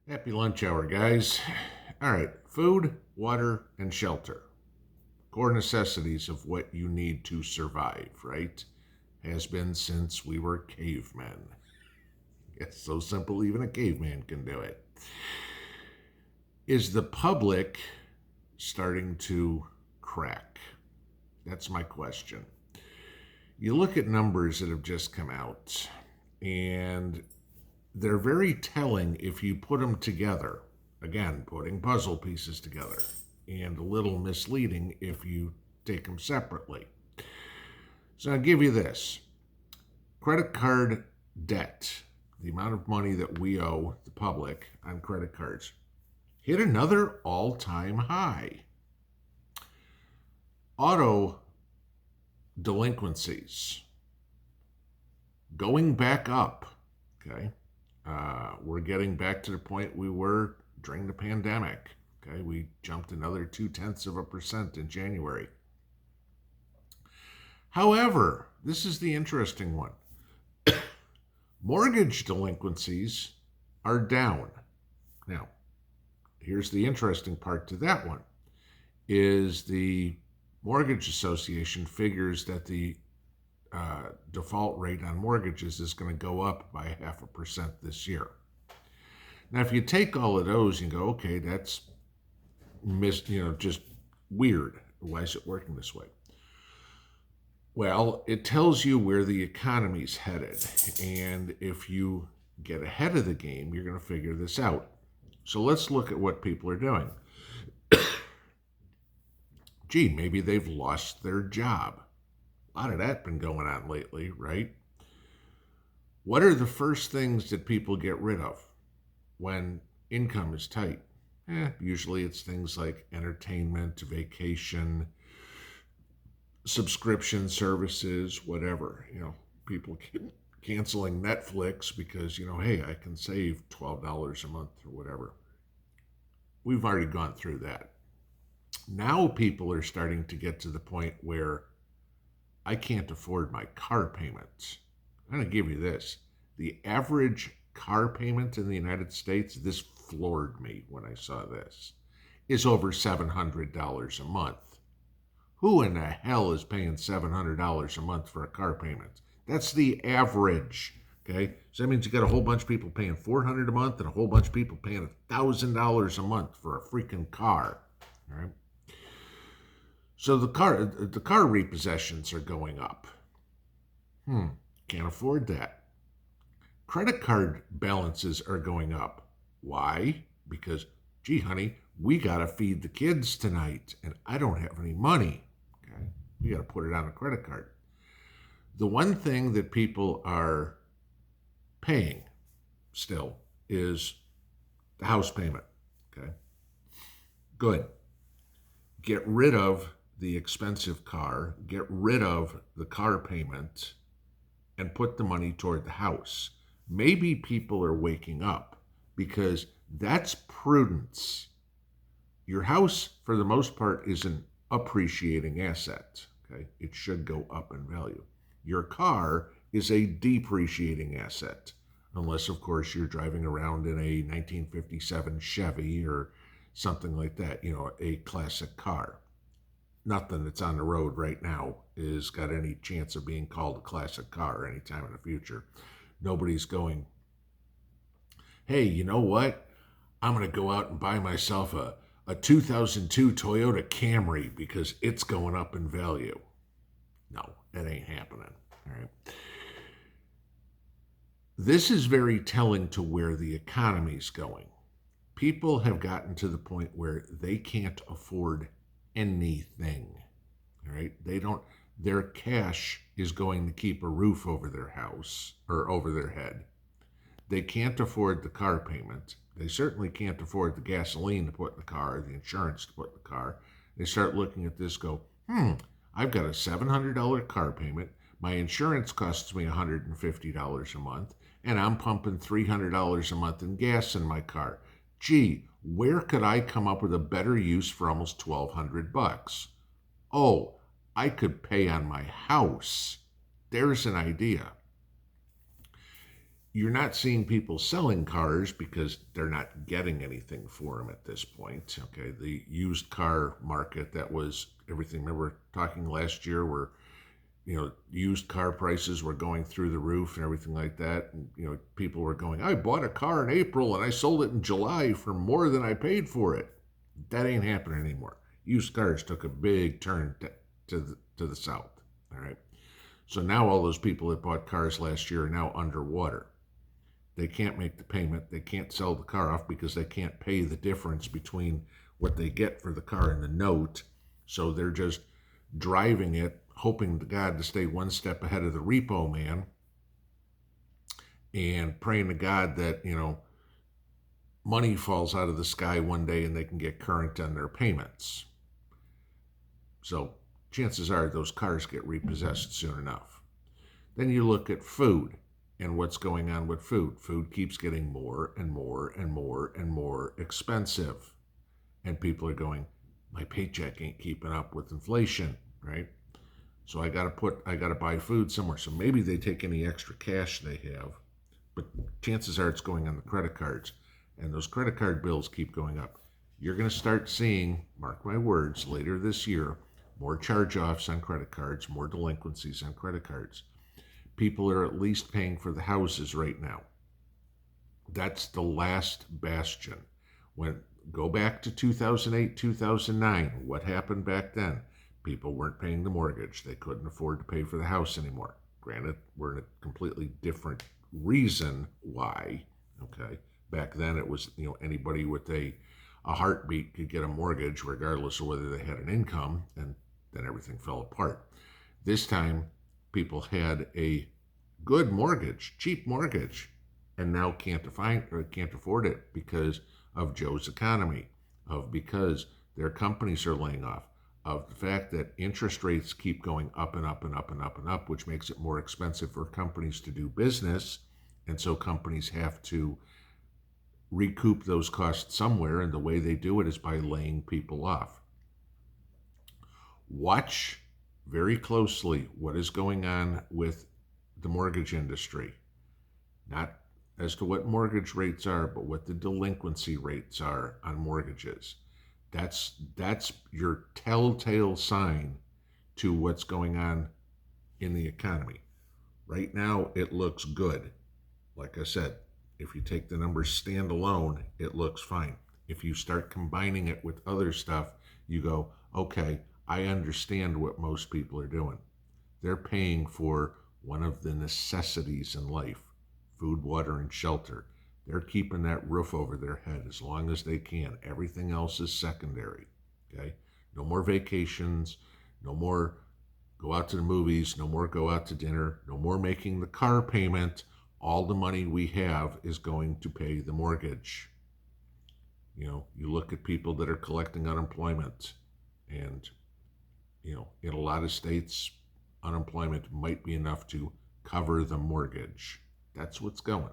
Happy lunch hour, guys. All right, food, water, and shelter. Core necessities of what you need to survive, right? Has been since we were cavemen. It's so simple, even a caveman can do it. Is the public starting to crack? That's my question. You look at numbers that have just come out, and they're very telling if you put them together. Again, putting puzzle pieces together, and a little misleading if you take them separately. So I'll give you this credit card debt, the amount of money that we owe the public on credit cards, hit another all time high. Auto delinquencies going back up. Okay. We're getting back to the point we were during the pandemic. Okay, we jumped another 0.2% in January. However, this is the interesting one. Mortgage delinquencies are down. Now, here's the interesting part to that one is the Mortgage Association figures that the default rate on mortgages is going to go up by 0.5% this year. Now, if you take all of those and go, okay, that's just weird. Why is it working this way? Well, it tells you where the economy's headed. And if you get ahead of the game, you're going to figure this out. So let's look at what people are doing. Gee, maybe they've lost their job. A lot of that been going on lately, right? What are the first things that people get rid of when income is tight? Usually it's things like entertainment, vacation, subscription services, whatever. People canceling Netflix because, hey, I can save $12 a month or whatever. We've already gone through that. Now people are starting to get to the point where I can't afford my car payments. I'm going to give you this. The average car payment in the United States, this floored me when I saw this, is over $700 a month. Who in the hell is paying $700 a month for a car payment? That's the average. Okay, so that means you got a whole bunch of people paying $400 a month and a whole bunch of people paying $1,000 a month for a freaking car. All right. So the car repossessions are going up. Can't afford that. Credit card balances are going up. Why? Because, gee, honey, we got to feed the kids tonight, and I don't have any money. Okay, we got to put it on a credit card. The one thing that people are paying still is the house payment. Okay, good. Get rid of the expensive car, get rid of the car payment, and put the money toward the house. Maybe people are waking up because that's prudence. Your house, for the most part, is an appreciating asset. Okay, it should go up in value. Your car is a depreciating asset, unless, of course, you're driving around in a 1957 Chevy or something like that, a classic car. Nothing that's on the road right now is got any chance of being called a classic car anytime in the future. Nobody's going, hey, you know what? I'm going to go out and buy myself a 2002 Toyota Camry because it's going up in value. No, that ain't happening. All right. This is very telling to where the economy's going. People have gotten to the point where they can't afford anything. All right, their cash is going to keep a roof over their house or over their head. They can't afford the car payment. They certainly can't afford the gasoline to put in the car, the insurance to put in the car. They start looking at this, go, I've got a $700 car payment. My insurance costs me $150 a month, and I'm pumping $300 a month in gas in my car. Gee, where could I come up with a better use for almost $1,200? Oh, I could pay on my house. There's an idea. You're not seeing people selling cars because they're not getting anything for them at this point. Okay, the used car market, that was everything. Remember talking last year where used car prices were going through the roof and everything like that. And, people were going, I bought a car in April and I sold it in July for more than I paid for it. That ain't happening anymore. Used cars took a big turn to the south. All right. So now all those people that bought cars last year are now underwater. They can't make the payment. They can't sell the car off because they can't pay the difference between what they get for the car and the note. So they're just driving it, hoping to God to stay one step ahead of the repo man and praying to God that, money falls out of the sky one day and they can get current on their payments. So chances are those cars get repossessed soon enough. Then you look at food and what's going on with food. Food keeps getting more and more and more and more expensive. And people are going, my paycheck ain't keeping up with inflation, right? So I gotta buy food somewhere. So maybe they take any extra cash they have, but chances are it's going on the credit cards. And those credit card bills keep going up. You're gonna start seeing, mark my words, later this year, more charge-offs on credit cards, more delinquencies on credit cards. People are at least paying for the houses right now. That's the last bastion. Go back to 2008, 2009, what happened back then? People weren't paying the mortgage. They couldn't afford to pay for the house anymore. Granted, we're in a completely different reason why. Okay. Back then it was, anybody with a heartbeat could get a mortgage regardless of whether they had an income, and then everything fell apart. This time people had a good mortgage, cheap mortgage, and now can't afford it because of Joe's economy, because their companies are laying off, of the fact that interest rates keep going up and up and up and up and up, which makes it more expensive for companies to do business. And so companies have to recoup those costs somewhere, and the way they do it is by laying people off. Watch very closely what is going on with the mortgage industry. Not as to what mortgage rates are, but what the delinquency rates are on mortgages. That's your telltale sign to what's going on in the economy. Right now, it looks good. Like I said, if you take the numbers standalone, it looks fine. If you start combining it with other stuff, you go, okay, I understand what most people are doing. They're paying for one of the necessities in life: food, water, and shelter. They're keeping that roof over their head as long as they can. Everything else is secondary. Okay? No more vacations, no more go out to the movies, no more go out to dinner, no more making the car payment. All the money we have is going to pay the mortgage. You look at people that are collecting unemployment, and, in a lot of states, unemployment might be enough to cover the mortgage. That's what's going.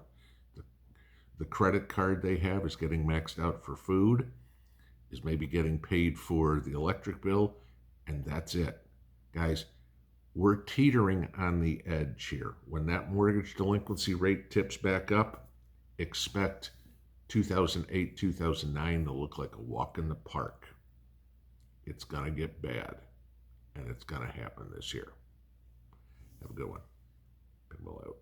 The credit card they have is getting maxed out for food, is maybe getting paid for the electric bill, and that's it. Guys, we're teetering on the edge here. When that mortgage delinquency rate tips back up, expect 2008, 2009 to look like a walk in the park. It's going to get bad, and it's going to happen this year. Have a good one. Pinball out.